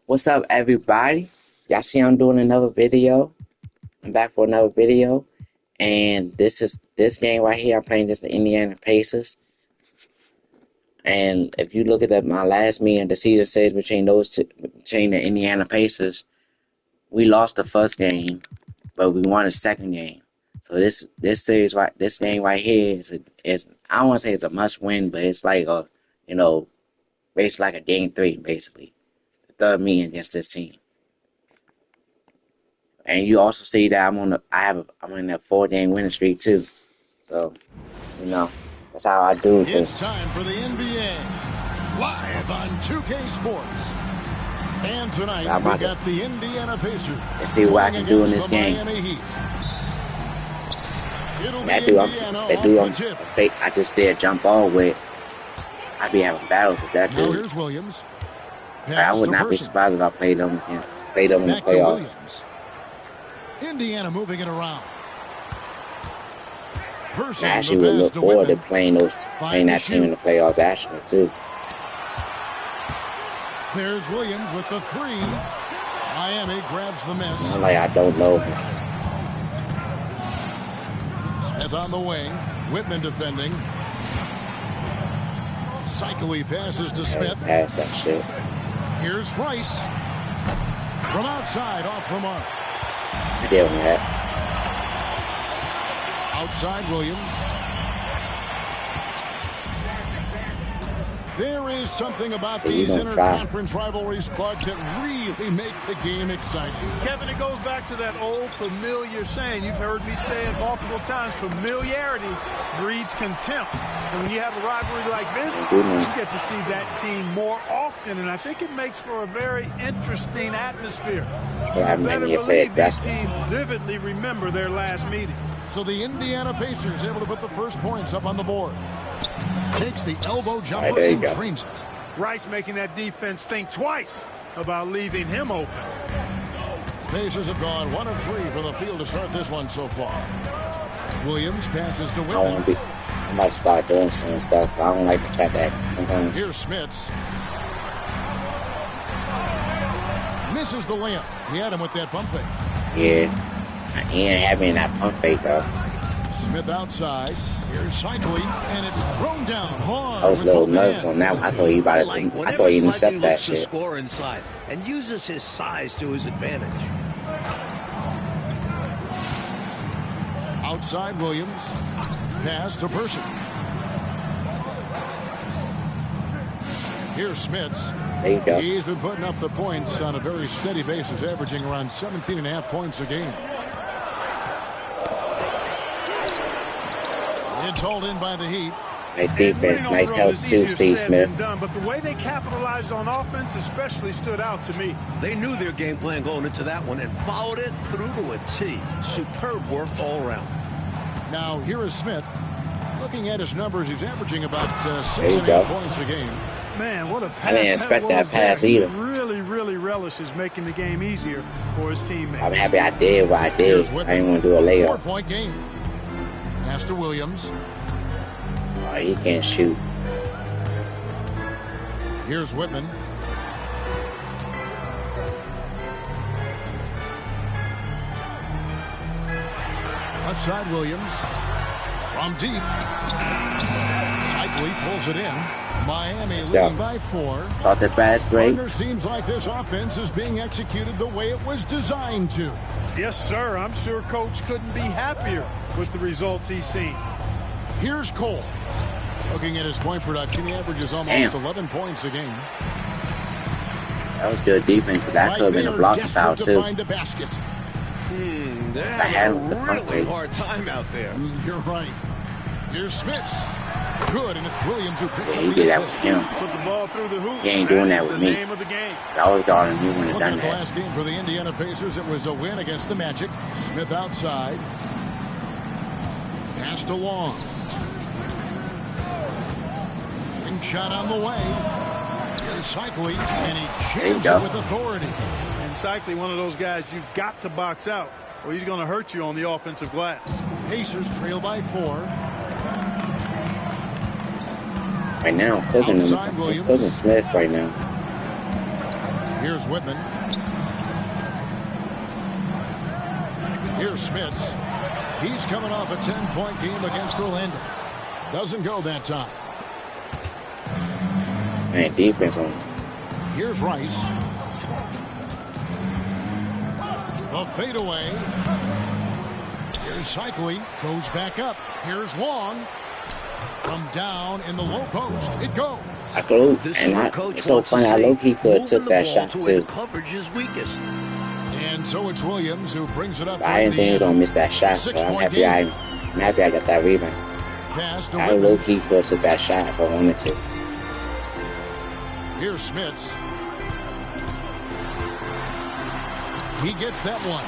What's up, everybody? Y'all see I'm doing another video. I'm back for another video. And this game right here. I'm playing this the Indiana Pacers. And if you look at my last meeting, the season says between between the Indiana Pacers, we lost the first game, but we won the second game. So this game right here is I don't want to say it's a must win, but it's like basically like a game 3, basically. The third meeting against this team. And you also see that I'm in a 4-game winning streak too. So, that's how I do it. It's time for the NBA live on 2K Sports. And tonight we got the Indiana Pacers. Let's see what I can do in this game. I just did jump ball with. I be having battles with that dude. Here's Williams. I would not be surprised if I played them in the playoffs. Indiana moving it around. I actually would look forward to playing that team in the playoffs actually too. There's Williams with the 3. Miami grabs the miss. I don't know. Smith on the wing. Whitman defending. Cycly passes to Smith. Pass that shit. Here's Rice. From outside, off the mark. Dealing with that. Outside Williams. There is something about these interconference rivalries, Clark, that really make the game exciting. Kevin, it goes back to that old familiar saying. You've heard me say it multiple times. Familiarity breeds contempt. And when you have a rivalry like this, you get to see that team more often. And I think it makes for a very interesting atmosphere. I better believe these teams vividly remember their last meeting. So the Indiana Pacers able to put the first points up on the board. Takes the elbow jumper and trains it. Rice making that defense think twice about leaving him open. The Pacers have gone 1 of 3 from the field to start this one so far. Williams passes to Whitman. I might start doing some stuff. I don't like to cut that sometimes. Here's Smits. Misses the layup. He had him with that pump fake. Yeah. He ain't having that pump fake though. Smith outside. Here's Cycly, and it's thrown down hard. I was a little nervous on that one. I thought he intercepted that shit. Score inside and uses his size to his advantage. Outside Williams. Pass to Person. Here's Smits. There you go. He's been putting up the points on a very steady basis, averaging around 17.5 points a game. It's hauled in by the Heat. Nice defense, nice help too, Steve Smith. But the way they capitalized on offense especially stood out to me. They knew their game plan going into that one and followed it through to a T. Superb work all around. Now here is Smith. Looking at his numbers, he's averaging about 6.5 points a game. Man, what a pass. I didn't expect that pass either. He really relishes making the game easier for his teammates. I'm happy I did what I did. I didn't want to do a layup. 4-point game. Pass to Williams. Oh, he can't shoot. Here's Whitman. Left side Williams. From deep. Cycly pulls it in. Miami leading by 4. Saw the fast break. Seems like this offense is being executed the way it was designed to. Yes, sir. I'm sure Coach couldn't be happier with the results he's seen. Here's Cole. Looking at his point production, he averages almost 11 points a game. That was good defense, but that could have been a blocking foul too. They're having a really hard time out there. You're right. Here's Smits. Good, and it's Williams who picks up he did that with him. Put the ball through the hoop. He ain't doing that with me. Name of the game. I was guarding you when he done The that. last game for the Indiana Pacers, it was a win against the Magic. Smith outside. Pass to Long. Ring shot on the way. Here's Cycly, and he jams it with authority. And Cycly, one of those guys you've got to box out, or he's going to hurt you on the offensive glass. Pacers trail by 4. Right now, I'm cooking Smith right now. Here's Whitman. Here's Smits. He's coming off a 10-point game against Orlando. Doesn't go that time. Man, defense on. Here's Rice. The fadeaway. Here's Cycli. Goes back up. Here's Long. From down in the low post. It goes. It's so funny. I low-key could have took that shot, too. Coverage is weakest. And so it's Williams who brings it up. But I didn't think he was going to miss that shot, so I'm happy I got that rebound. I low-key could have took that shot if I wanted to. Here's Smits. He gets that one.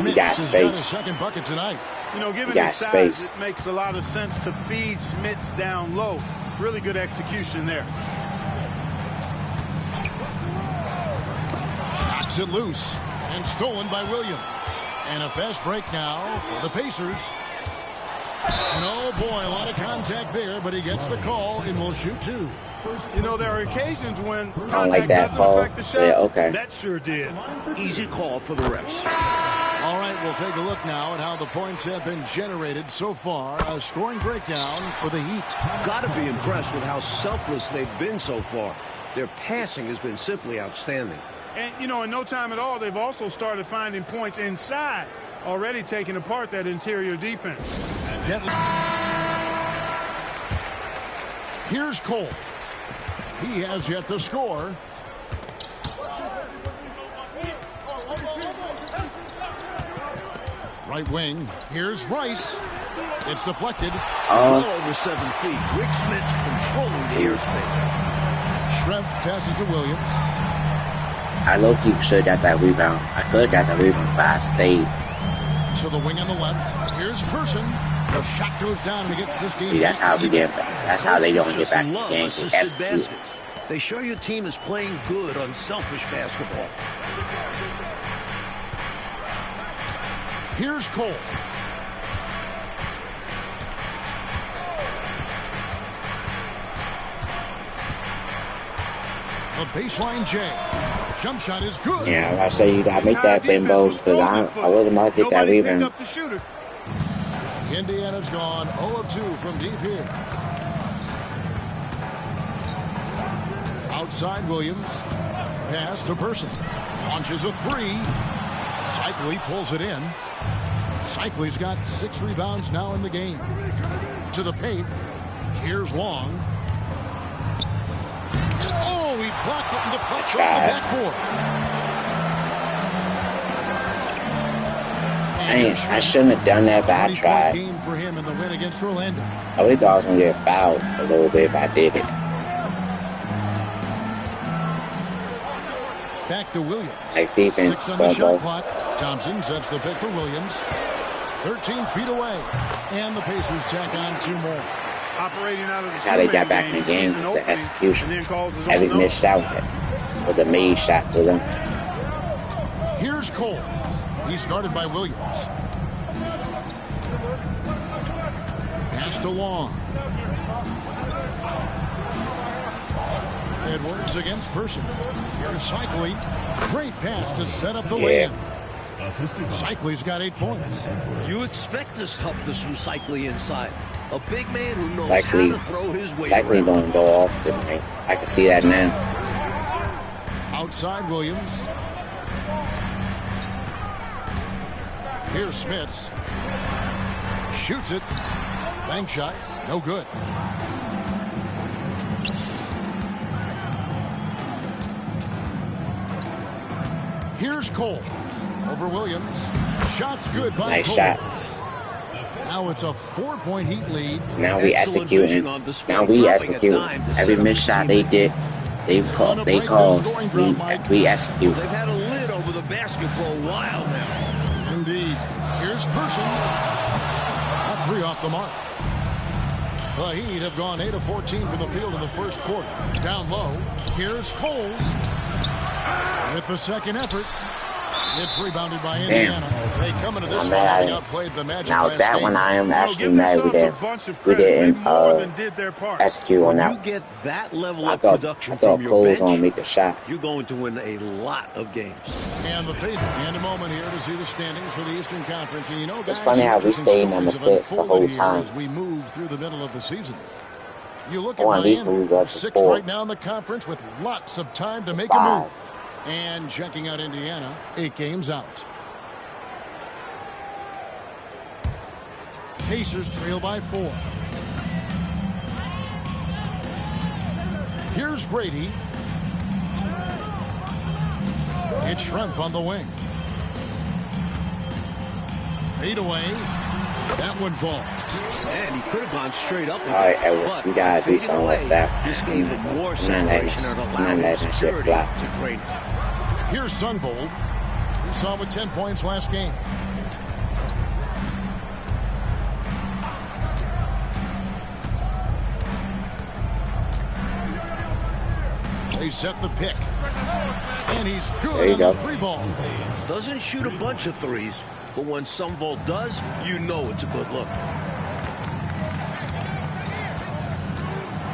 He got space. Got a second bucket tonight. You know, given his size, it makes a lot of sense to feed Smits down low. Really good execution there. Knocks it loose and stolen by Williams. And a fast break now for the Pacers. And oh boy, a lot of contact there, but he gets the call and will shoot two. You know, there are occasions when contact like that, doesn't affect the shot. Yeah, okay. That sure did. Easy call for the refs. All right, we'll take a look now at how the points have been generated so far. A scoring breakdown for the Heat. Got to be impressed with how selfless they've been so far. Their passing has been simply outstanding. And, you know, in no time at all, they've also started finding points inside, already taking apart that interior defense. Here's Cole. He has yet to score. Right wing. Here's Rice. It's deflected. Over 7 feet. Rick Smits controlling the airspace. Shreff passes to Williams. I low-key should have got that rebound. I could have got that rebound, but I stayed. To the wing on the left. Here's Person. The shot goes down and he gets this game. See, that's how we get back. That's how they don't get back in the game. Baskets. They show your team is playing good, unselfish basketball. Here's Cole. A baseline J. Jump shot is good. Yeah, I say you gotta make that bimbo because I wasn't about to get that rebound. Indiana's gone 0 of 2 from deep here. Outside Williams. Pass to Person. Launches a three. Cycli pulls it in. Cycli's got 6 rebounds now in the game. To the paint. Here's Long. Oh, he blocked it and deflects off the backboard. I shouldn't have done that, but I tried. Game for him in the win against Orlando. I really thought I was going to get fouled a little bit if I did it. Back to Williams. Nice defense. 6 on the shot clock. Thompson sets the pick for Williams. 13 feet away. And the Pacers tack on 2 more. Operating out of That's how they got back in the game, was the execution. Every missed shot was a made shot for them. Here's Cole. He's guarded by Williams. Pass to Long. Edwards against Person. Here's Cycli. Great pass to set up the win. Cycli's got 8 points. You expect this toughness from Cycli inside. A big man who knows Cycli, how to throw his weight. Cycli don't go off tonight. I can see that now. Outside Williams. Here's Smits. Shoots it. Bank shot. No good. Here's Cole. Over Williams. Shot's good by nice Cole. Shot. Now it's a 4-point Heat lead. So now we executing. Now we execute. Every missed shot they did, we execute. They've had a lid over the basket for a while now. Indeed. Here's Person. That 3 off the mark. The Heat have gone 8 of 14 from the field in the first quarter. Down low. Here's Coles. With the second effort. It's rebounded by Damn. Indiana. They come into this I'm one mad. having outplayed the Magic Now last that game. one I am actually give mad themselves a bunch of we credit. They didn't more than did their part. execute on When that. you get that level I of thought production from your Cole's bench, gonna make the shot. you're going to win a lot of games. And the pace. And a moment here to see the standings for the Eastern Conference. And you know, guys, It's funny how we interesting stayed number stories have 6 the whole unfolded here time. as we move through the middle of the season. You look I at want at least Miami, move up to 6th 4. right now in the conference with lots of time to make a 5. move. And checking out Indiana, 8 games out. Pacers trail by 4. Here's Grady. It's Schrempf on the wing. Fade away. That one falls. And he could have gone straight up. All right, Edwards, we gotta do something with that. Just gave it more I'm not letting separation and allowing that shit security fly. to drain. Here's Sunvold. We saw him with 10 points last game. They set the pick. And he's There good you on go. the 3 ball. Doesn't shoot a bunch of threes, but when Sunvold does, you know it's a good look.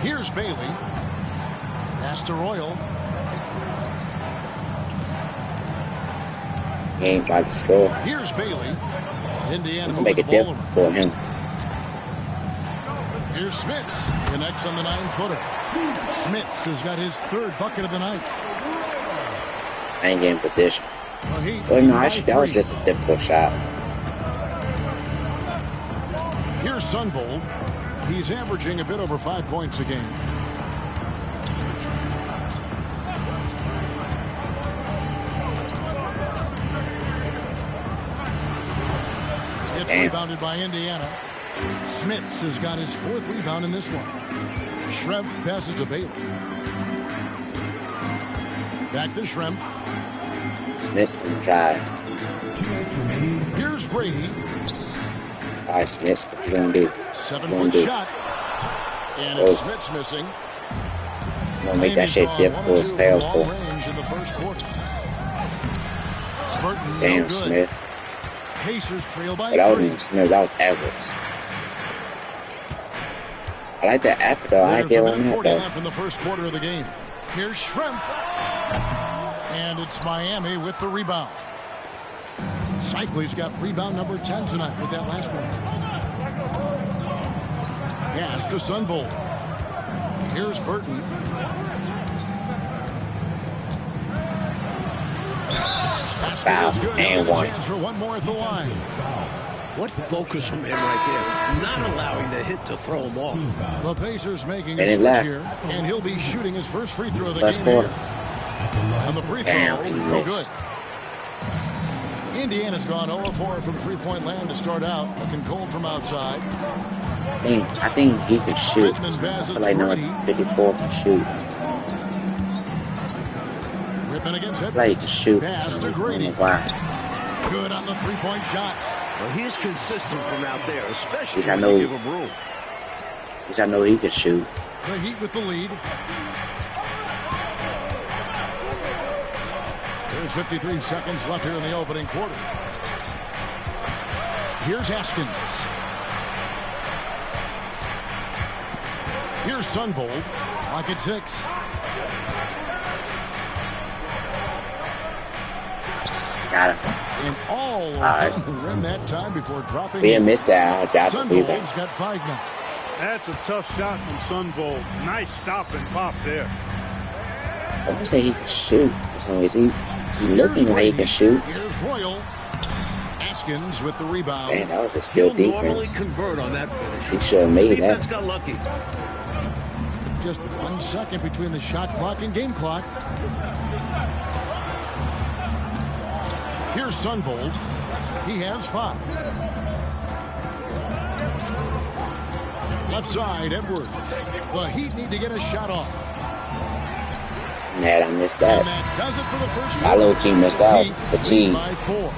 Here's Bailey. Pass to Royal. He ain't about to score. Here's Bailey. Indiana It'll moving make the it ball difficult around. for him. Here's Smits. Connects on the 9-footer. Smits has got his 3rd bucket of the night. I ain't getting position. Well, he Well, no, by actually, that was 3. just a difficult shot. Here's Sunvold. He's averaging a bit over 5 points a game. It's rebounded by Indiana. Smits has got his 4th rebound in this one. Schrempf passes to Bailey. Back to Schrempf. Smith can try. Here's Grady. All right, Smith, what you gonna do? 7-foot do? shot. And it's Smits missing. You gonna make that shit difficult as hell for. Range in the first quarter. Burton, Damn, no good. Smith. Pacers trail by But that 3. wasn't Smith, that was Edwards. I like that effort, though. I ain't There's a giving minute that, 40 though. left in the first quarter of the game. Here's Schrempf. And it's Miami with the rebound. Cycley's got rebound number 10 tonight with that last one. Pass to Sunvold. Here's Burton. Foul, Basket is good. and He'll have a one. chance for one more at the line. What focus from him right there. Not allowing the hit to throw him off. The Pacers making And a it switch left. here, and he'll be shooting his first free throw of the First game quarter. here. And the free throw, Damn, he no good. missed. Indiana's gone 0-4 from three-point land to start out, looking cold from outside. I think he could shoot. Rittman's I pass is feel like to number Grady. 54 can shoot. Rittman against I feel like he can shoot. Pass So to I don't Grady. know why. Good on the three-point shot. Well, he's consistent from out there, especially Yes, I when know. you give him room. At least I know he could shoot. The Heat with the lead. There's 53 seconds left here in the opening quarter. Here's Haskins. Here's Sunvold. Clock at 6. Got him. And all right. around the rim that time before dropping We in. missed that. I doubt the rebound. Sunvold's got 5 now. That's a tough shot from Sunvold. Nice stop and pop there. I would say he can shoot. As long as he looking like he can shoot. Here's Royal. Haskins with the rebound. Man, that was a skill He'll normally defense. convert on that finish. He should have made Defense that. got lucky. Just 1 second between the shot clock and game clock. Here's Sunvold. He has 5. Left side, Edwards. The Heat need to get a shot off. Mad I missed And that. that does it for the first I low-key missed out. Heat Fatigue. lead by 4.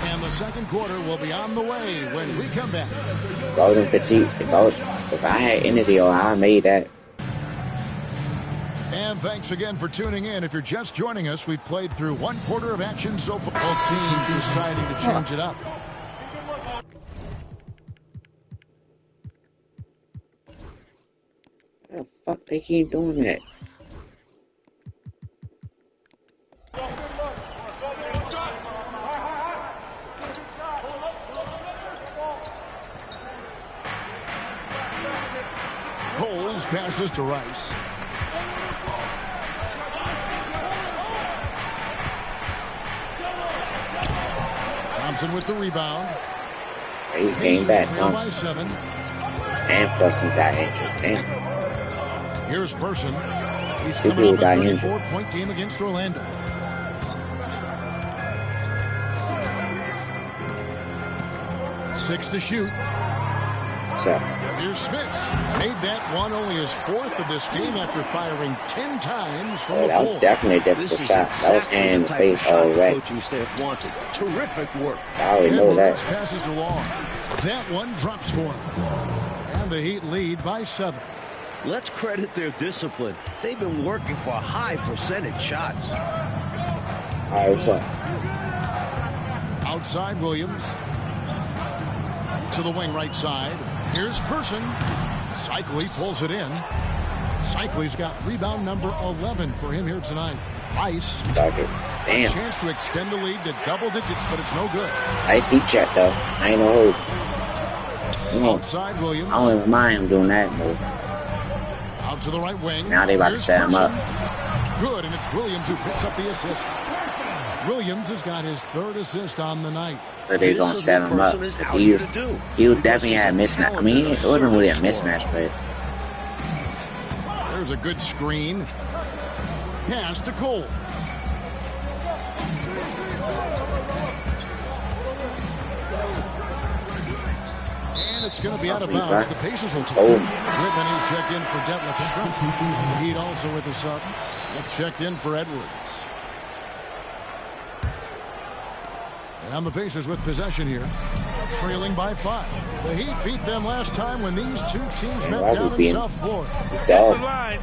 And the second quarter will be on the way when we come back. If I was in fatigue, if I had energy or I made that. And thanks again for tuning in. If you're just joining us, we've played through 1/4 of action so far. Both teams deciding to change it up. How the fuck they keep doing that? Coles passes to Rice. Thompson with the rebound. He came back, Thompson. And plus he got injured. Damn. Here's Person. He's Two coming people off a got injured. 34-point game against Orlando. Six to shoot. So, Here's Smits. Made that one only his 4th of this game after firing 10 times from the that was floor. definitely a difficult shot. That was hand in the face all the way. Coaching staff wanted. Terrific work. I already know Edwards that. passes to Long. That one drops for him. And the Heat lead by 7. Let's credit their discipline. They've been working for high percentage shots. All right, what's up? Outside Williams. To the wing right side. Here's Person. Cycli pulls it in. Cycli's got rebound number 11 for him here tonight. Rice. Dog it. A Damn. chance to extend the lead to double digits, but it's no good. Nice heat check, though. I ain't no hold. Outside Williams. I don't even mind him doing that, though. Out to the right wing. Now they about to Here's set him up. Person. Good, and it's Williams who picks up the assist. Williams has got his 3rd assist on the night. But they're going to set him up. He was definitely had a mismatch. I mean, it wasn't really a mismatch, but There's a good screen. Pass to Cole. And it's going to be out of bounds. The Pacers will take it. Whitman is checked in for Detlef. Heat also with the sub. Smith checked in for Edwards. And the Pacers with possession here. Trailing by 5. The Heat beat them last time when these two teams met down in South Florida. At the line,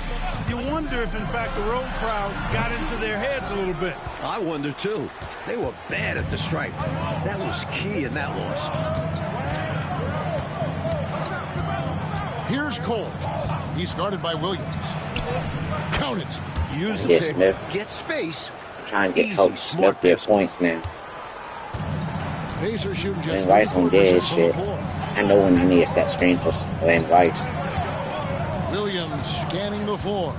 you wonder if, in fact, the road crowd got into their heads a little bit. I wonder, too. They were bad at the stripe. That was key in that loss. Here's Cole. He's guarded by Williams. Count it. Use the Yeah, pick, Smith. get space. trying to get Easy, help smart Smith their business. points now. Pacers shooting just And Rice on dead 34% from shit. the floor. I know when I need a set screen for Lane Rice. Williams scanning the floor.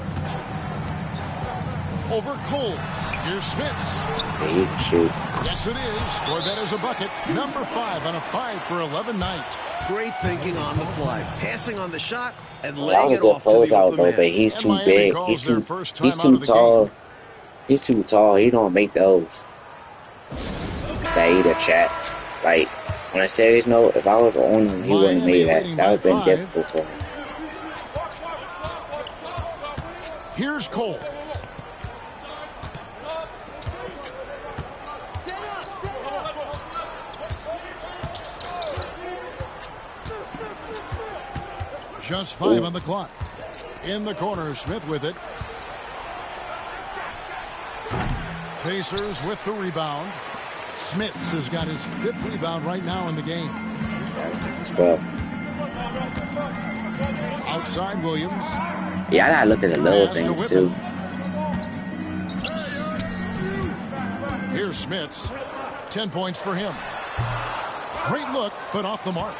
Over Cole. Here's Smits. Yeah, he can shoot. Yes, it is. Scored that as a bucket. Number 5 on a 5-for-11 night. Great thinking on the fly. Passing on the shot and That laying was a it good off to the closeout open though, man. but he's And too Miami big. calls He's their too first he's time out too of the tall. game. He's too tall. He don't make those. That either chat. Like on a serious note, if I was the owner, he wouldn't have made that. That would have been Miami leading by difficult for him. Here's Cole. Just 5 on the clock. In the corner, Smith with it. Pacers with the rebound. Smits has got his 5th rebound right now in the game. It's good. Outside Williams. Yeah, I gotta look at the little Pass to things too. Whitman. Here's Smits. 10 points for him. Great look, but off the mark.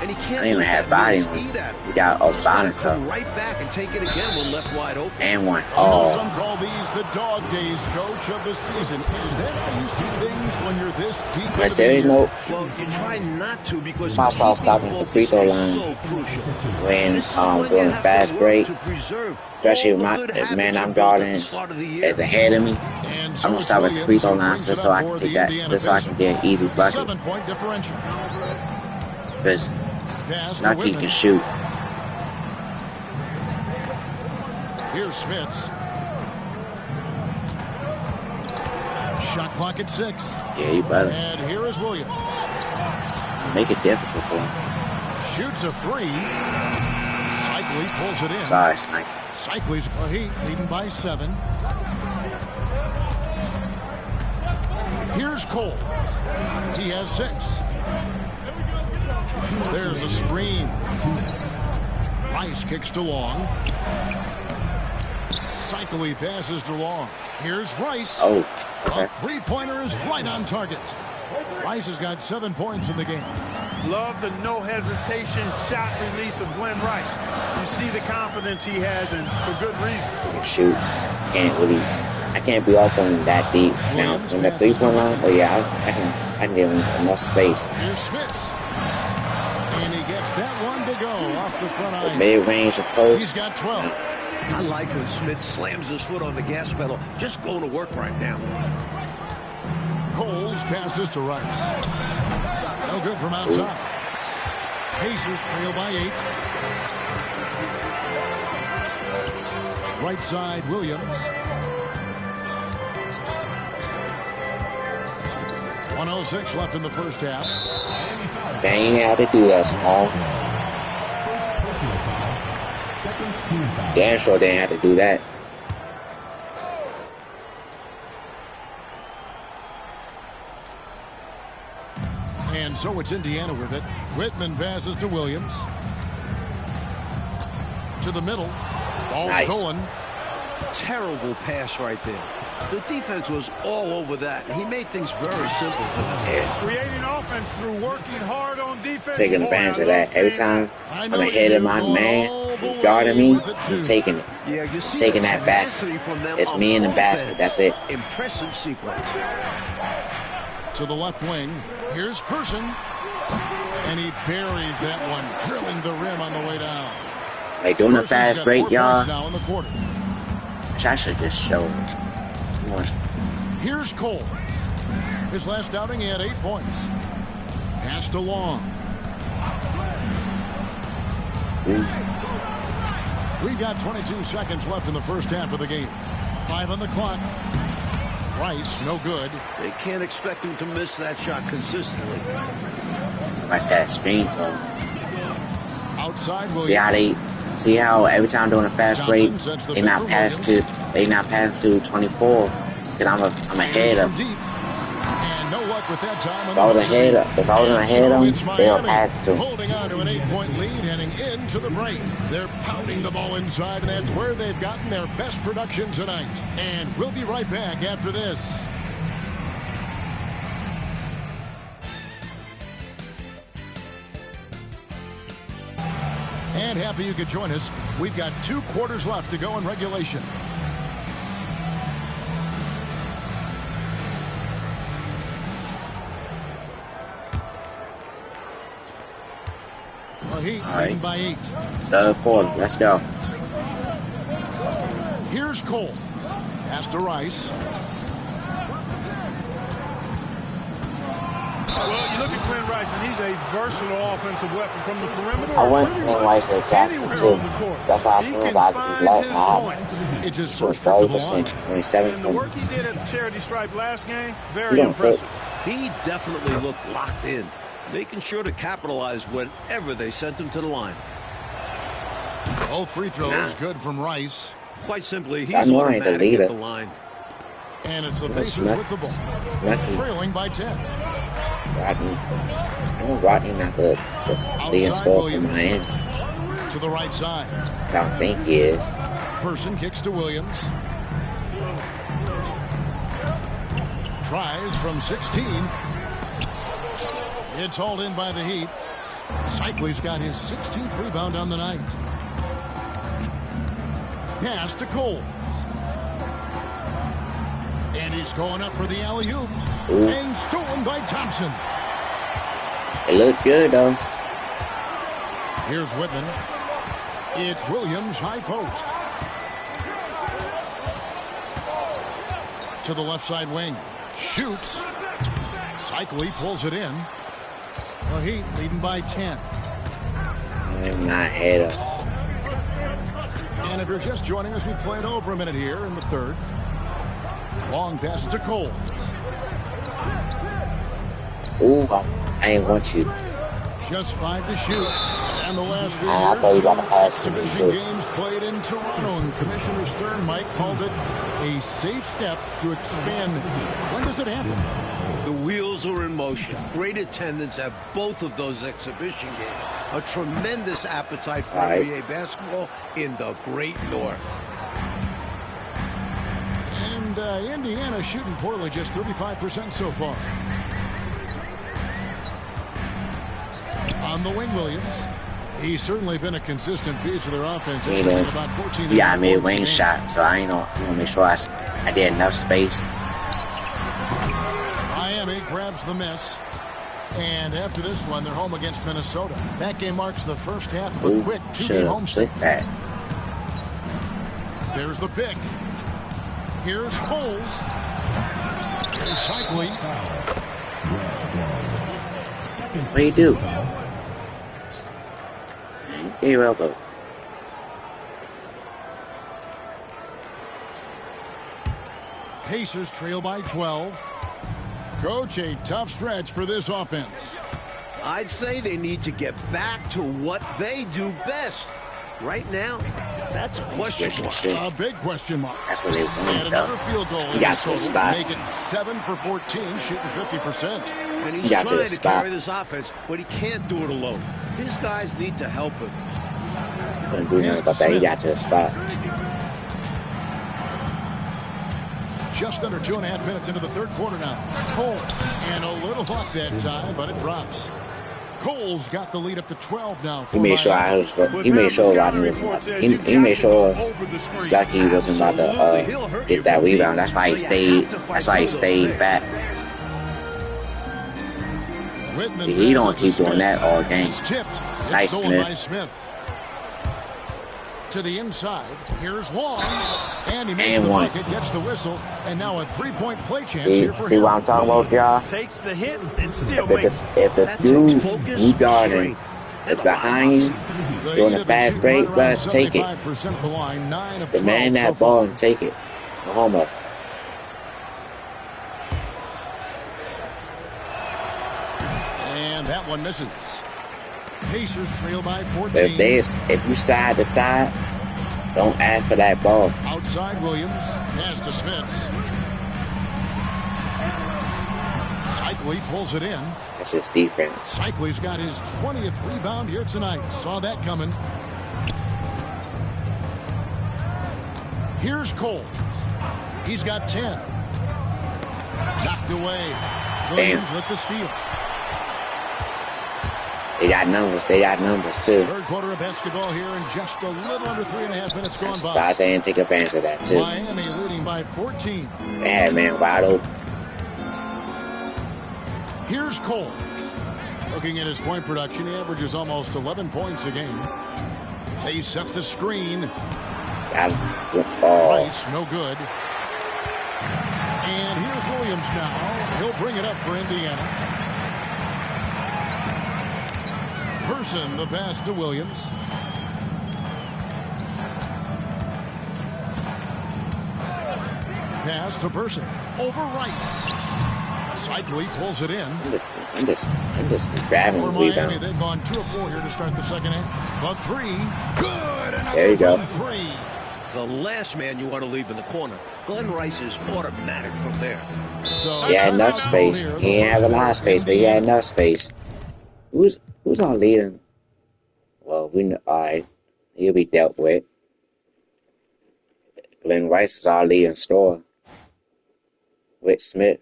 And he can't I didn't even let have that body. miss eat at him. We got a Just gotta bonus come though. right back and take it again when left wide open. And one. I know Oh, some call these the dog days, coach, of the season. Is that how you see things when you're this deep on into a the serious year? note, Well, you try not to because I'll start stopping keeping at the free throw focus line is so crucial. when This is when you doing a have to fast work break, to preserve especially all if the my good if man habits I'm you built at the guarding start of the year. is ahead of me, And I'm gonna it's stop at the free throw Williams who line brings just it so up I for can the take that, Indiana just so I can Pacers. get an easy bucket. 7-point differential. Because Pass to Snucky Whitman. can shoot. Here's Smits. Shot clock at 6. Yeah, you better And here is Williams. make it difficult for him. Shoots a 3. Cycli pulls it in. Sorry, Snucky. Cyclies Heat leading by 7. Here's Cole. He has 6. There's a screen. Rice kicks to Long. Cycli passes to Long. Here's Rice. Oh, okay. A three-pointer is right on target. Rice has got 7 points in the game. Love the no-hesitation shot release of Glenn Rice. You see the confidence he has, and for good reason. Shoot. I can't be off on that deep. Now, in the 3-point line, oh yeah, I can give him enough space. Here's Schmitz. And he gets that one to go off the front iron. Mid-range approach. He's got 12. I like when Smith slams his foot on the gas pedal. Just going to work right now. Coles passes to Rice. No good from outside. Pacers trail by 8. Right side, Williams. 1:06 left in the first half. They ain't how to do that, Small. Damn sure they ain't have to do that. And so it's Indiana with it. Whitman passes to Williams. To the middle. Ball stolen. Terrible pass right there. The defense was all over that. He made things very simple for them. Yes. Creating offense through working hard on defense. Taking advantage of that. Every time I'm ahead of my man who's guarding me, I'm taking it. Yeah, you see Taking that basket. from them. It's me in the basket. That's it. Impressive sequence. To the left wing. Here's Person. And he buries that one, drilling the rim on the way down. Like doing a fast break, y'all. Now in the quarter. I should just show. Here's Cole. His last outing, he had 8 points. Passed to Long. We got 22 seconds left in the first half of the game. 5 on the clock. Rice, no good. They can't expect him to miss that shot consistently. That's that screen from. Outside Williams. See how every time doing a fast break, they not pass to 24. Cause I'm ahead of. And no luck with that time. If I was ahead of them, they'll pass to. Holding on to an 8-point lead, heading into the break. They're pounding the ball inside, and that's where they've gotten their best production tonight. And we'll be right back after this. And happy you could join us. We've got 2 quarters left to go in regulation. Heat leading by 8. Third quarter. Let's go. Here's Cole. Pass to Rice. Well, you look at Glenn Rice, and he's a versatile offensive weapon from the perimeter. I want Glenn Rice to attack too. That's why I feel like It's his so first trip to the 27 And the work he did at the charity stripe last game, very impressive. He definitely looked locked in, making sure to capitalize whenever they sent him to the line. All free throws good from Rice. Quite simply, he's automatic at the line. And it's the Pacers with the ball. Trailing by 10. I know Rodney not good. Just being scored from my end. To the right side. That's how I think he is. Person kicks to Williams. Tries from 16. It's hauled in by the Heat. Cycli's got his 16th rebound on the night. Pass to Cole. And he's going up for the alley-oop. And stolen by Thompson. It looked good, though. Here's Whitman. It's Williams, high post. To the left side wing. Shoots. Cycli pulls it in. The Heat leading by 10. I'm not ahead of. And if you're just joining us, we played over a minute here in the third. Long passes to Cole. Ooh, I ain't want you. Just 5 to shoot. And the last few I years, thought you got to two pass to me exhibition too. games played in Toronto, and Commissioner Stern, Mike, called it a safe step to expand the heat. When does it happen? The wheels are in motion. Great attendance at both of those exhibition games. A tremendous appetite for NBA basketball in the Great North. And Indiana shooting poorly, just 35% so far. On the wing, Williams. He's certainly been a consistent piece of their offense. About 14 yeah, I made a wing shot, so I want to make sure I did enough space. Miami grabs the miss. And after this one, they're home against Minnesota. That game marks the first half of a quick two-game homestand. There's the pick. Here's Coles. Here's Cycling. What do you do? Get your elbow. Pacers trail by 12. Coach, a tough stretch for this offense. I'd say they need to get back to what they do best. Right now, that's a question mark. A big question mark. That's what they want. And another field goal. He got to the spot. Make it 7 for 14, shooting 50%. And he's trying to carry this offense, but he can't do it alone. His guys need to help him. Couldn't do nothing about that. He got to the spot. Just under 2.5 minutes into the third quarter now. Coles, and a little luck that time, but it drops. Coles got the lead up to 12 now. He made sure he made sure Rodney Stucky wasn't about to get that rebound. That's why he stayed. That's why he stayed back. He don't keep doing that all game. Nice, Smith. To the inside. Here's Long. And he makes the bucket, gets the whistle, and now a three-point play chance here for him. See what I'm talking about, y'all? Takes the hit and still makes it. If the dude you guarding is behind you doing a fast break, but take it. Demand that ball and take it. Go home up. And that one misses. Pacers trail by 14. But if you side to side, don't ask for that ball. Outside Williams, pass to Smith. Cycli pulls it in. That's just defense. Cycli's got his 20th rebound here tonight. Saw that coming. Here's Coles. He's got 10. Knocked away. Williams with the steal. They got numbers. They got numbers, too. Third quarter of basketball here in just a little under 3.5 minutes gone by. Surprised they didn't take advantage of that, too. Miami leading by 14. They had man wide open. Here's Coles. Looking at his point production, he averages almost 11 points a game. They set the screen. Rice, no good. And here's Williams now. He'll bring it up for Indiana. Person, the pass to Williams. Pass to Person. Over Rice. Cycli pulls it in. I'm just grabbing the rebound. They've gone 2 of 4 here to start the second half. But 3. Good. There you go. 3. The last man you want to leave in the corner. Glenn Rice is automatic from there. So he had enough space. He didn't have a lot of space, but he had enough space. Who's on leading? Well, we know. All right, he'll be dealt with. Glenn Rice is our leading scorer. Rich Smith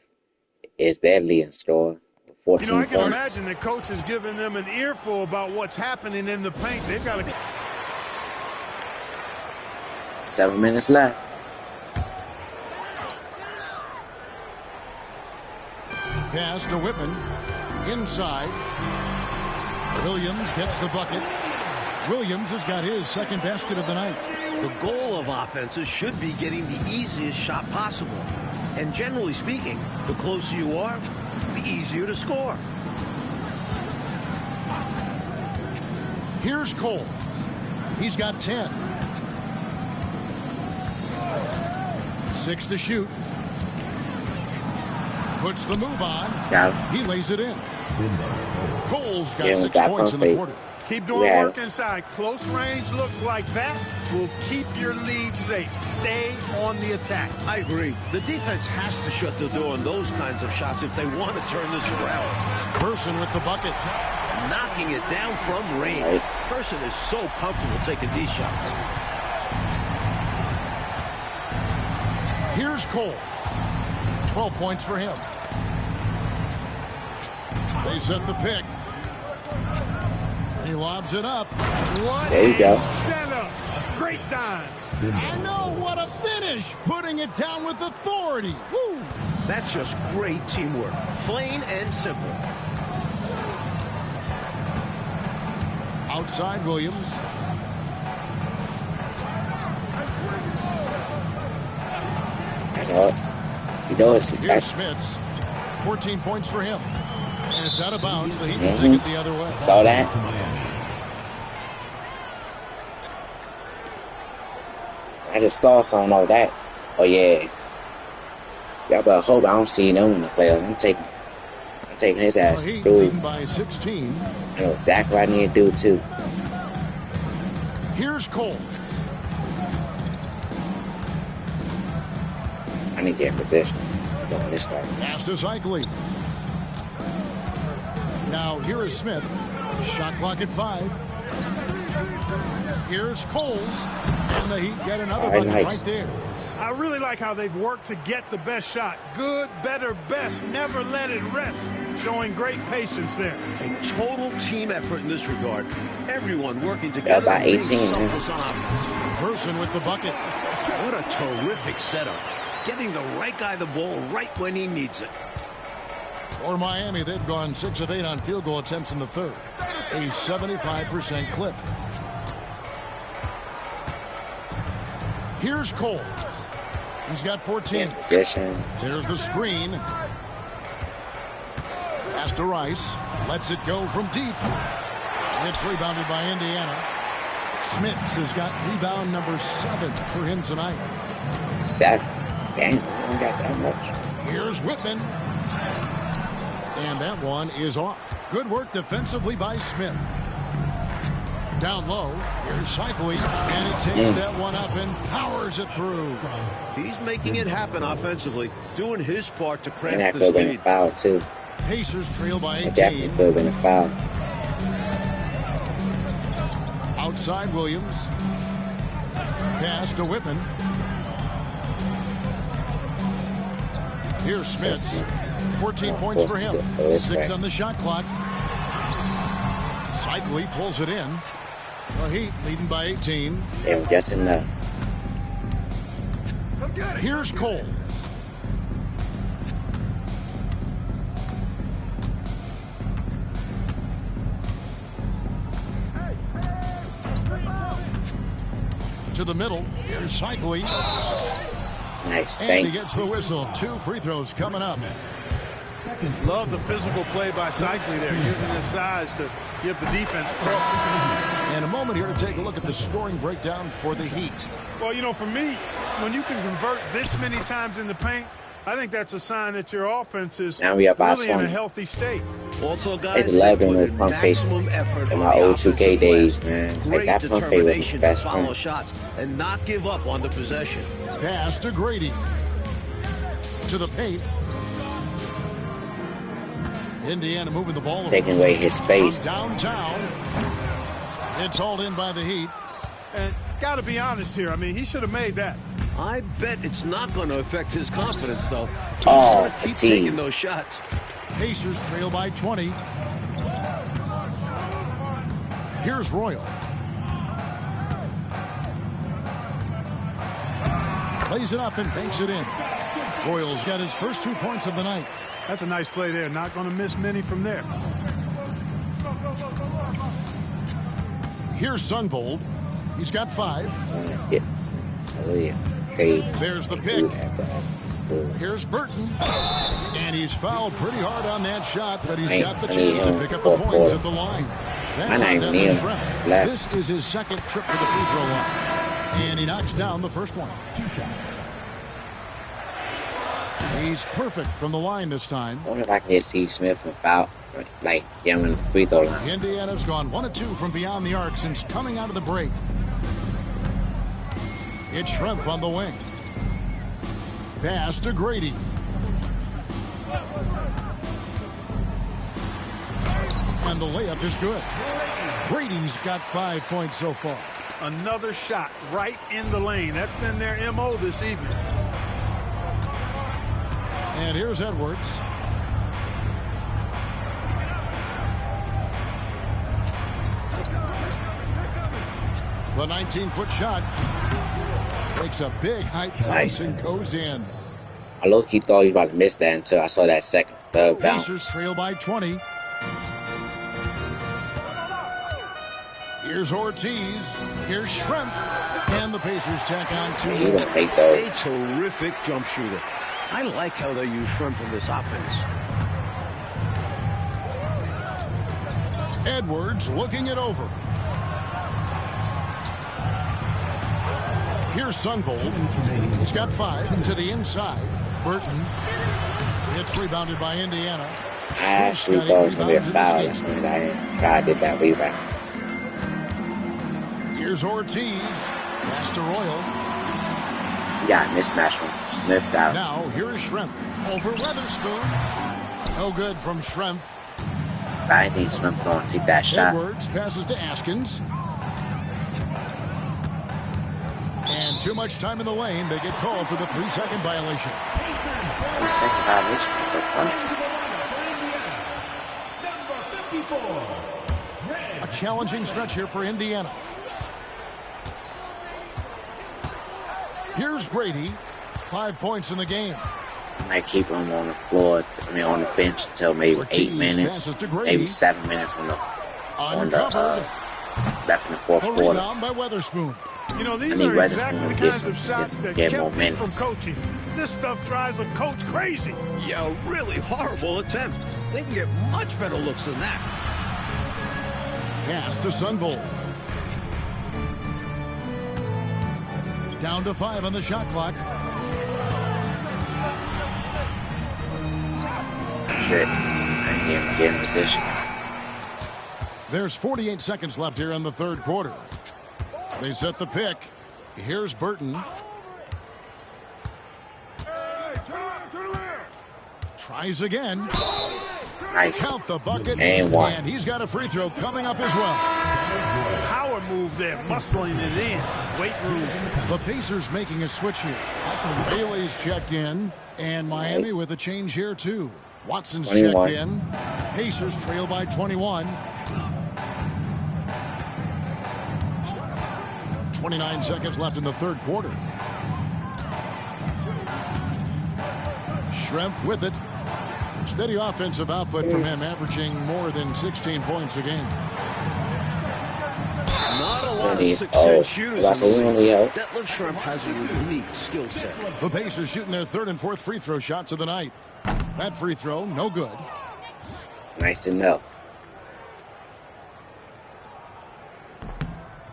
is their leading scorer. 14 I can points. imagine the coach is giving them an earful about what's happening in the paint. They've got to. 7 minutes left. Pass to Whitman. Inside. Williams gets the bucket. Williams has got his second basket of the night. The goal of offenses should be getting the easiest shot possible. And generally speaking, the closer you are, the easier to score. Here's Cole. He's got 10. 6 to shoot. Puts the move on. Got him. He lays it in. Cole's got Yeah, 6 points in the quarter. Keep doing work inside. Close range looks like that will keep your lead safe. Stay on the attack. I agree. The defense has to shut the door on those kinds of shots if they want to turn this around. Person with the bucket. Knocking it down from range. Person is so comfortable taking these shots. Here's Cole. 12 points for him. They set the pick. He lobs it up. What there you go. Setup. Great dime. I know, what a finish. Putting it down with authority. Woo. That's just great teamwork. Plain and simple. Outside Williams. You know it's Here's Smits. 14 points for him. And it's out of bounds. The Heat will take it the other way. Saw that? I just saw something like that. Oh yeah. Y'all better hope I don't see no one in the playoffs. I'm taking his ass to school. By 16. I know exactly what I need to do too. Here's Cole. I need to get in position. Going this way. Pass to Cycling. Now here is Smith. Shot clock at 5. Here's Coles. And the Heat get another bucket right there. I really like how they've worked to get the best shot. Good, better, best. Never let it rest. Showing great patience there. A total team effort in this regard. Everyone working together. About 18. Person with the bucket. What a terrific setup. Getting the right guy the ball right when he needs it. For Miami, they've gone 6 of 8 on field goal attempts in the third. A 75% clip. Here's Cole. He's got 14. Position. There's the screen. Pass to Rice. Lets it go from deep. It's rebounded by Indiana. Smits has got rebound number 7 for him tonight. 7. Dang, I don't got that much. Here's Whitman. And that one is off. Good work defensively by Smith. Down low, here's Cycling, and it takes that one up and powers it through. He's making it happen offensively, doing his part to craft and that the could have been a speed. foul, too. Pacers trail by 18. It definitely could have been a foul. Outside Williams. Pass to Whitman. Here's Smith. 14 points for him. 6 on the shot clock. Cycling pulls it in. The Heat leading by 18. Yeah, I'm guessing that. Here's Cole. To the middle. Here's Cycling. Nice, And he gets the whistle. 2 free throws coming up. Love the physical play by Cycling there, using his size to give the defense trouble. And a moment here to take a look at the scoring breakdown for the Heat. Well, you know, for me, when you can convert this many times in the paint, I think that's a sign that your offense is now we up by really in a 20. healthy state. Also, guys, It's 11 they with put pump in fake maximum effort in on my the old 2K offensive days, glass. man. Like Great that pump fake was the determination to best follow friend. shots and not give up on the possession. Pass to Grady. To the paint. Indiana moving the ball. Taking away his space. Downtown. It's hauled in by the Heat. And got to be honest here. I mean, he should have made that. I bet it's not going to affect his confidence, though. He's Oh, going to keep fatigue. taking those shots. Pacers trail by 20. Here's Royal. Plays it up and banks it in. Royal's got his first 2 points of the night. That's a nice play there. Not going to miss many from there. Here's Sunbold. He's got 5. Yeah. Oh, yeah. Trade. There's the pick. Here's Burton. And he's fouled pretty hard on that shot, but he's got the chance to pick up the points at the line. That's on Denver Shrimp. This is his second trip to the free throw line. And he knocks down the first one. 2 shots. He's perfect from the line this time. I wonder if I can get Steve Smith without, like, get him in the free throw line. Indiana's gone 1 of 2 from beyond the arc since coming out of the break. It's Schrempf on the wing. Pass to Grady. And the layup is good. Grady's got 5 points so far. Another shot right in the lane. That's been their MO this evening. And here's Edwards. The 19-foot shot takes a big height bounce and goes in. I low-key thought he was about to miss that until I saw that third bounce. Pacers trail by 20. Here's Ortiz. Here's Schrempf. And the Pacers tack on 2 He more. gonna make those. A terrific jump shooter. I like how they use Schrempf in this offense. Edwards looking it over. Here's Sunvold. He's got 5 to the inside. Burton. It's rebounded by Indiana. I actually thought it was going to be a foul. That's when I tried to get that rebound. Here's Ortiz. Pass to Royal. He got a mismatch from Smith out. Now, here is Schrempf. Over Weatherspoon. No good from Schrempf. I think Smith's going to take that shot. Edwards passes to Askins. And too much time in the lane. They get called for the 3-second violation. 3-second violation. A challenging stretch here for Indiana. Here's Grady. 5 points in the game. Might keep him on the floor, on the bench until maybe Ortiz 8 minutes, maybe 7 minutes on the left in the fourth A quarter. rebound by Weatherspoon. You know, I these need are exactly the Weatherspoon to kinds of shots get that more kept me from minutes. coaching. This stuff drives a coach crazy. Yeah, a really horrible attempt. They can get much better looks than that. Pass to Sunvold. Down to 5 on the shot clock. Shit. I can't get in position. There's 48 seconds left here in the third quarter. They set the pick. Here's Burton. Tries again. Nice. Count the bucket. And one. And he's got a free throw coming up as well. Power move there, muscling it in. Weight room. The Pacers making a switch here. Bailey's checked in. And Miami with a change here too. Watson's 21. checked in. Pacers trail by 21. 29 seconds left in the third quarter. Schrempf with it. Steady offensive output from him, averaging more than 16 points a game. Not a lot of Only- 6'10" shooters I in say the only league. help. Detlef Schrempf has a unique skill set. The Pacers shooting their third and fourth free throw shots of the night. That free throw, no good. Nice to know.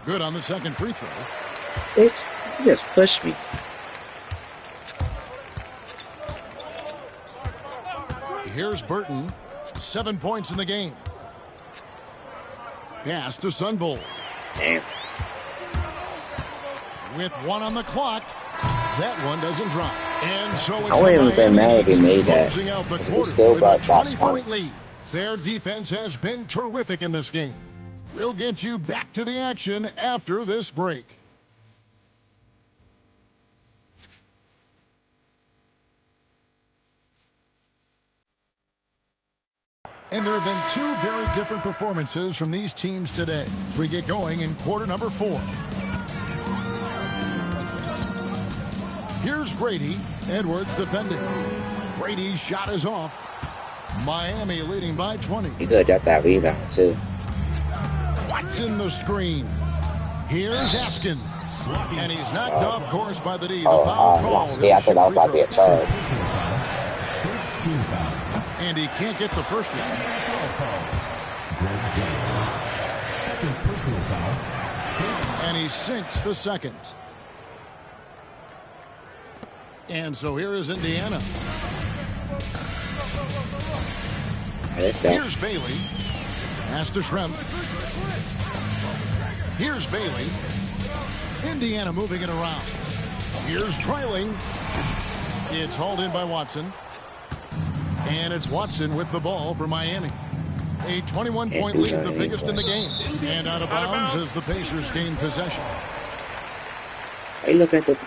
Good on the second free throw. Bitch, you just pushed me. Here's Burton. 7 points in the game. Pass to Sunvold. Damn. With 1 on the clock. That one doesn't drop. And so it's I wouldn't even been mad if he Miami made that. closing out the Because we quarter still with a got plus 20-point one. lead. Their defense has been terrific in this game. We'll get you back to the action after this break. And there have been 2 very different performances from these teams today as we get going in quarter number 4. Here's Grady. Edwards defending. Grady's shot is off. Miami leading by 20. He could have got that rebound, too. Watson the screen. Here's Askins. And he's knocked off course by the D. The Oh, foul call. see, I thought that was about to be a charge. And he can't get the first one. And he sinks the second. And so here is Indiana. Let's go. Here's Bailey. Pass to Shrimp. Here's Bailey. Indiana moving it around. Here's trailing. It's hauled in by Watson. And it's Watson with the ball for Miami. A 21-point lead, the biggest in the game. And out of bounds as the Pacers gain possession. Hey, look at the...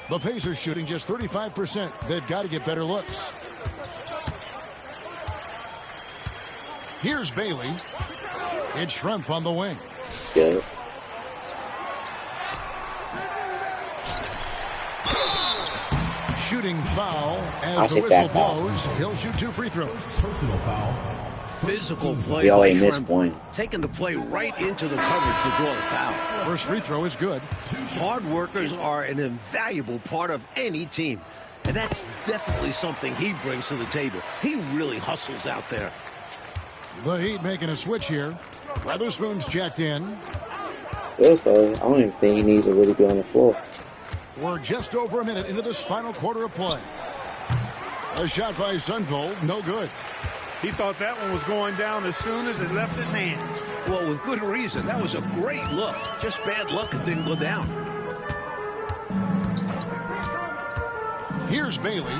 The Pacers shooting just 35%. They've got to get better looks. Here's Bailey. It's Shrimp on the wing. It's good. Shooting foul as the whistle blows. He'll shoot 2 free throws. Personal foul. Physical play. We always miss one. Taking the play right into the coverage to draw the foul. First free throw is good. Hard workers are an invaluable part of any team. And that's definitely something he brings to the table. He really hustles out there. The Heat making a switch here. Weatherspoon's checked in. Good for him. I don't even think he needs to really be on the floor. We're just over a minute into this final quarter of play. A shot by Sunvold, no good. He thought that one was going down as soon as it left his hands. Well, with good reason. That was a great look. Just bad luck it didn't go down. Here's Bailey.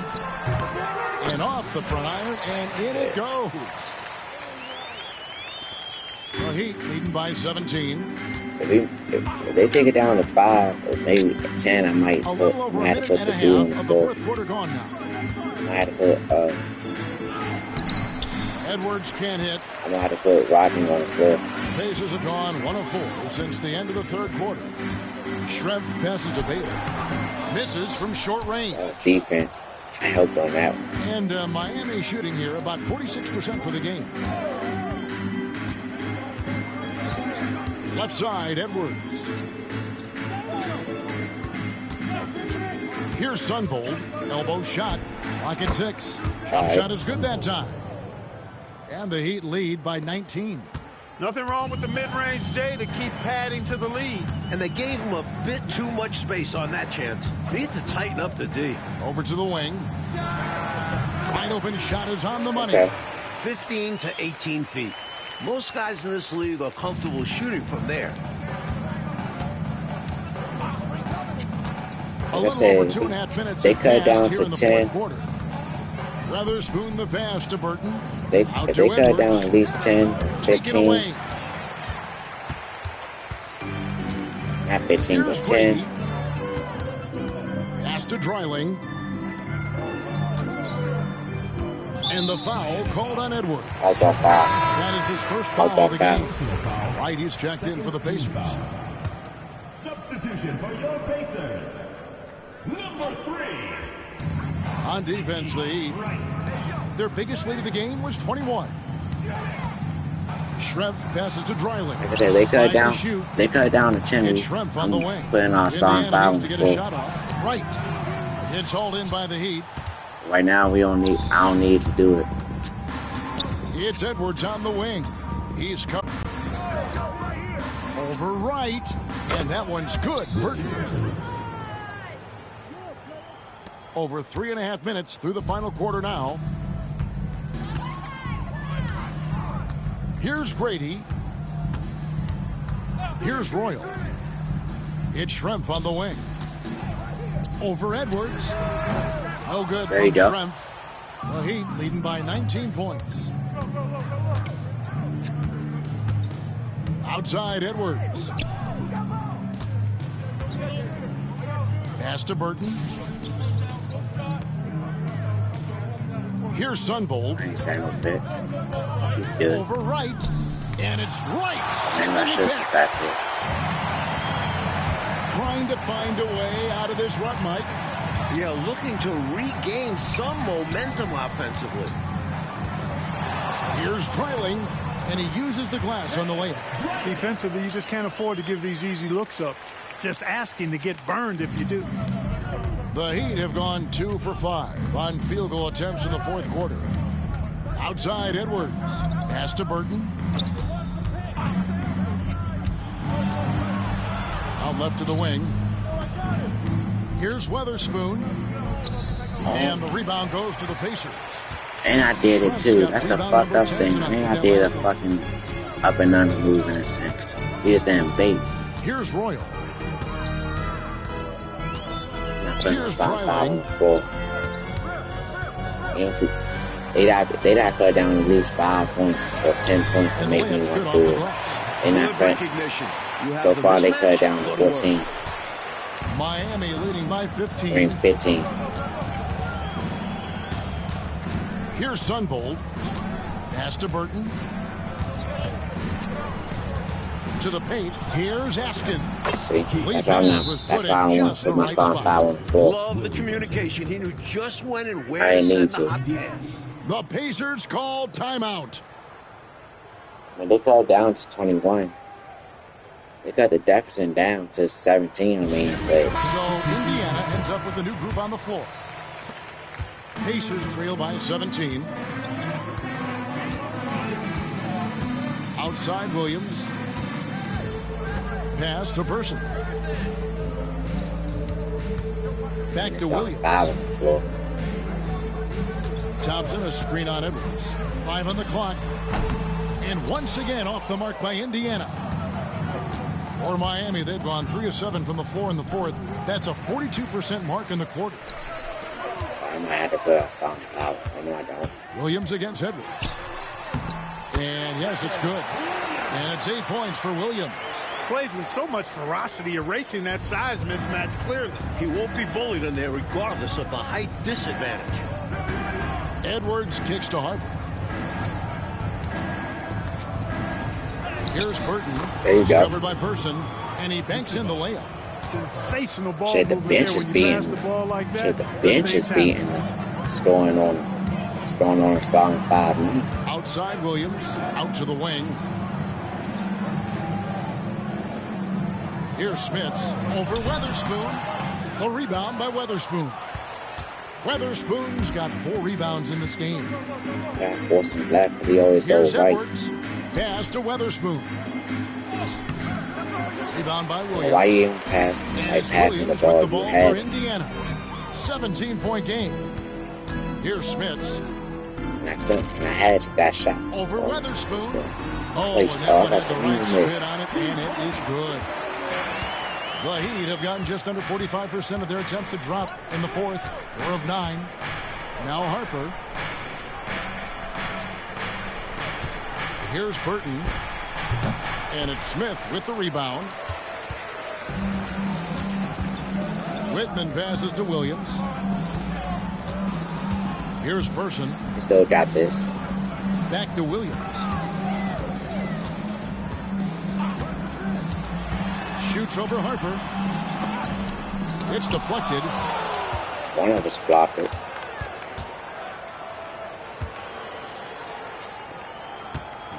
And off the front iron, and in it goes. The Heat leading by 17. If they take it down to 5 or maybe 10, I might a little over a minute and a half of the fourth quarter gone now. I had to put Edwards can't hit. I know how to put Rodney on the floor. Pacers have gone 1 of 4 since the end of the third quarter. Shrev passes to Bailey. Misses from short range. That was defense. I helped on that one. And Miami shooting here about 46% for the game. Left side, Edwards. Here's Sunvold. Elbow shot. Lock at 6. Shot is good that time. And the Heat lead by 19. Nothing wrong with the mid-range, Jay, to keep padding to the lead. And they gave him a bit too much space on that chance. They need to tighten up the D. Over to the wing. Wide open shot is on the money. Okay. 15 to 18 feet. Most guys in this league are comfortable shooting from there. Like I said, they cut down to 10. Weatherspoon the pass to Burton. If they cut down at least 10, 15. Not 15, but 10. Pass to Dreiling. And the foul called on Edwards. That is his first foul of the game. Right, he's checked in for the Pacers. Substitution for your Pacers. Number 3. On defense, the Heat. Their biggest lead of the game was 21. Shrev passes to Dreiling. Like I said, they cut down. They cut down to 10. On the wing. Putting on starting 5 on the floor. Right. It's hauled in by the Heat. Right now, I don't need to do it. It's Edwards on the wing. He's covered. Over right. And that one's good. Burton. Over 3.5 minutes through the final quarter now. Here's Grady. Here's Royal. It's Schrempf on the wing. Over Edwards. No good from Schrempf. The Heat leading by 19 points. Outside Edwards. Pass to Burton. Here's Sunvold. He's good. Over right. And it's right. And that's just back here. Trying to find a way out of this rut, Mike. Yeah, looking to regain some momentum offensively. Here's trailing, and he uses the glass on the layup. Defensively, you just can't afford to give these easy looks up. Just asking to get burned if you do. The Heat have gone 2 for 5 on field goal attempts in the fourth quarter. Outside Edwards. Pass to Burton. Out left to the wing. Here's Weatherspoon. And the rebound goes to the Pacers. And I did it too. That's the fucked up thing. And I did a fucking up and under move in a sense. He just didn't bait. Here's Royal. Not putting the spot foul on the floor. They not cut down at least 5 points or 10 points to make me want to do it. They not cut. So far they cut down to 14. Miami leading by 15. I mean 15. Here's Sunvold. Pass to Burton. To the paint. Here's Askin. See, that's why I want to put my spot foul on the floor. Love the communication. He knew just when and where I to didn't send need the to. hot pass. The Pacers call timeout. When they cut down to 21, they cut the deficit down to 17. I mean, but So Indiana ends up with a new group on the floor. Pacers trail by 17. Outside Williams. Pass to Person. Back they to start Williams. foul on the floor. Thompson, a screen on Edwards. 5 on the clock. And once again off the mark by Indiana. For Miami, they've gone 3 of 7 from the floor in the fourth. That's a 42% mark in the quarter. I might have to put a spot foul. No, I don't. Williams against Edwards. And yes, it's good. And it's 8 points for Williams. Plays with so much ferocity, erasing that size mismatch clearly. He won't be bullied in there regardless of the height disadvantage. Edwards kicks to Harper. Here's Burton. There you go. Discovered by Person. And he banks in the layup. Sensational ball Shit, the movement bench there is when you beating. pass the ball like that. Shit, the Good bench things is happen. beating. Scoring on a starting 5 minutes. Outside Williams. Out to the wing. Here's Smits. Over Weatherspoon. The rebound by Weatherspoon. Weatherspoon's got 4 rebounds in this game. Got to force him back because he always Here's goes right. Edwards. Pass to Weatherspoon. Rebound by Williams. Why you even passing the Williams ball with if the you ball had for it? Indiana. 17-point game. Here's Smits. And I had that shot. Over Weatherspoon. Oh, Place and that tall, one has that's the what right he spin makes. on it, and it is good. The Heat have gotten just under 45% of their attempts to drop in the fourth. 4 of 9. Now Harper. Here's Burton. And it's Smith with the rebound. Whitman passes to Williams. Here's Person. I still got this. Back to Williams. Shoots over Harper. It's deflected. One of us blocked it.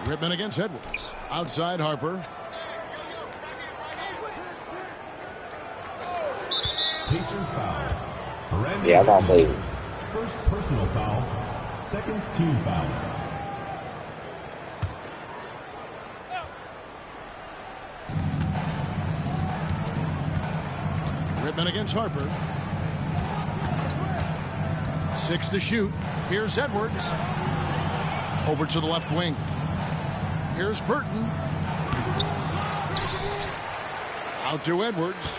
Whitman against Edwards. Outside Harper. Pacers foul. Yeah, I'm also even. First personal foul. Second team foul. Whitman against Harper. 6 to shoot. Here's Edwards. Over to the left wing. Here's Burton. Out to Edwards.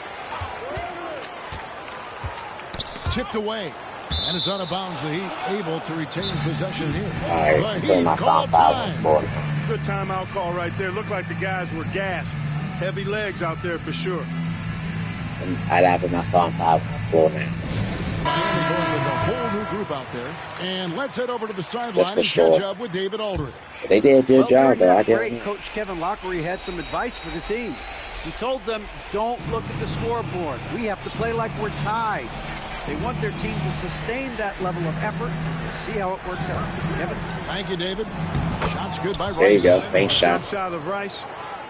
Tipped away. And is out of bounds. The Heat able to retain possession here. All right, put my stop foul on the board. Good timeout call right there. Looked like the guys were gassed. Heavy legs out there for sure. I'd have put my starting 5 on the floor now. Miami going with a whole new group out there. And let's head over to the sideline That's and for sure. catch up with David Aldridge. They did a good job, during though. I that didn't. break, Coach Kevin Lockery had some advice for the team. He told them, don't look at the scoreboard. We have to play like we're tied. They want their team to sustain that level of effort. We'll see how it works out. Kevin? Thank you, David. Shots good by Rice. There you go. Thanks, Jump shot. shot of Rice.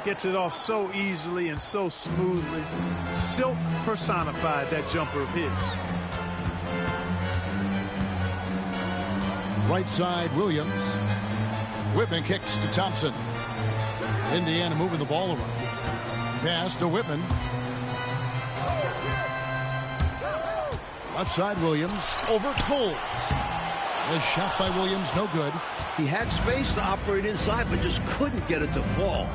Gets it off so easily and so smoothly. Silk personified that jumper of his. Right side, Williams. Whitman kicks to Thompson. Indiana moving the ball around. Pass to Whitman. Left side, Williams over Coles. The shot by Williams, no good. He had space to operate inside, but just couldn't get it to fall.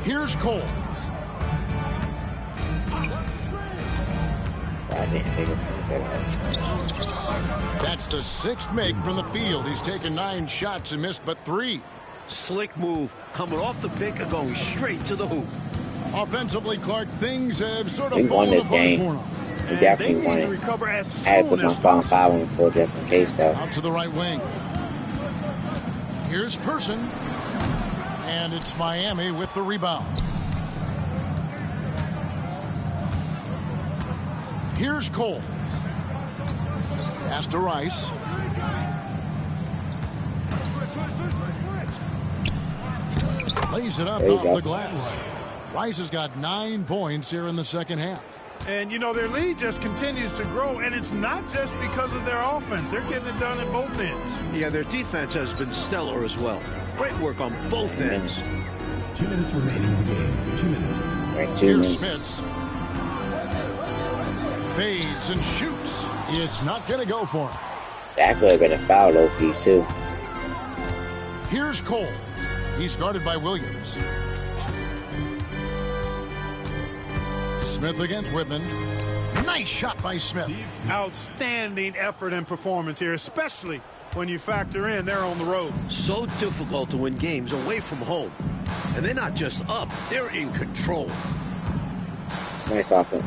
Here's Coles. That's the 6th make from the field. He's taken 9 shots and missed but 3. Slick move, coming off the pick and going straight to the hoop. Offensively, Clark, things have sort of We won this game. We definitely won it. I had to put my spawn 5 on the floor just in case, though. Out to the right wing. Here's Person. And it's Miami with the rebound. Here's Cole. Pass to Rice. Lays it up off the glass. Rice has got 9 points here in the second half. And, you know, their lead just continues to grow, and it's not just because of their offense. They're getting it done at both ends. Yeah, their defense has been stellar as well. Great work on both ends. 2 minutes remaining in the game. 2 minutes. Right, 2 Here's minutes. Smits. Fades and shoots. It's not going to go for him. That could have been a foul, OP, too. Here's Cole. He's guarded by Williams. Smith against Whitman. Nice shot by Smith. Outstanding effort and performance here, especially when you factor in they're on the road. So difficult to win games away from home. And they're not just up, they're in control. Nice offense.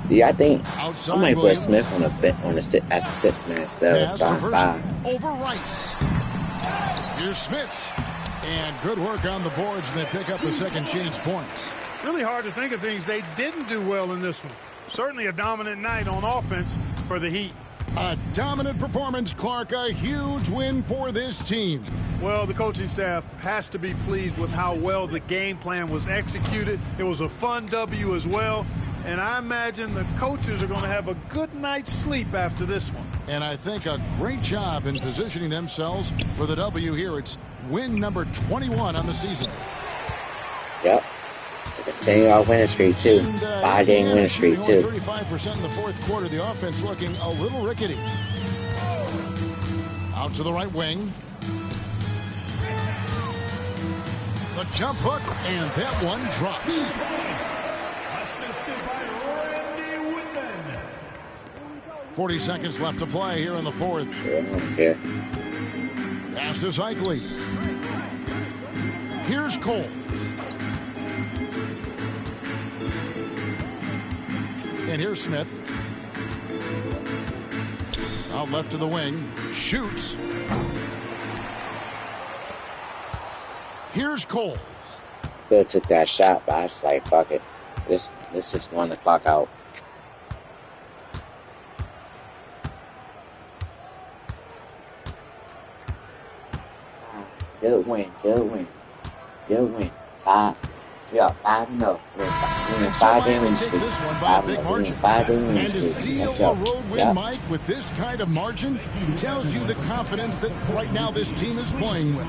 Yeah, I think Outside I might put Williams. Smith on a sit as a 6 man still. Pass Start reversal 5. over Rice. Here's Smits. And good work on the boards, and they pick up the second chance points. Really hard to think of things they didn't do well in this one. Certainly a dominant night on offense for the Heat. A dominant performance, Clark. A huge win for this team. Well, the coaching staff has to be pleased with how well the game plan was executed. It was a fun W as well. And I imagine the coaches are going to have a good night's sleep after this one. And I think a great job in positioning themselves for the W here. It's win number 21 on the season. Yep. Continue our winning streak, too. And, 5-game winning streak, too. 35% in the fourth quarter. The offense looking a little rickety. Out to the right wing. The jump hook, and that one drops. Assisted by Randy Whitman. 40 seconds left to play here in the fourth. Yeah. Pass to Cycli. Here's Cole. And here's Smith. Out left to the wing. Shoots. Here's Cole. Bill took that shot, but I was just like, fuck it. This just won the clock out. Good win. Good win. Good win. 5. Yeah, 5-0. Winning 5-game winning streak. This one by a big margin. 5-game winning And to streak. seal Let's a go. road win, Yep. Mike, with this kind of margin, tells you the confidence that right now this team is playing with.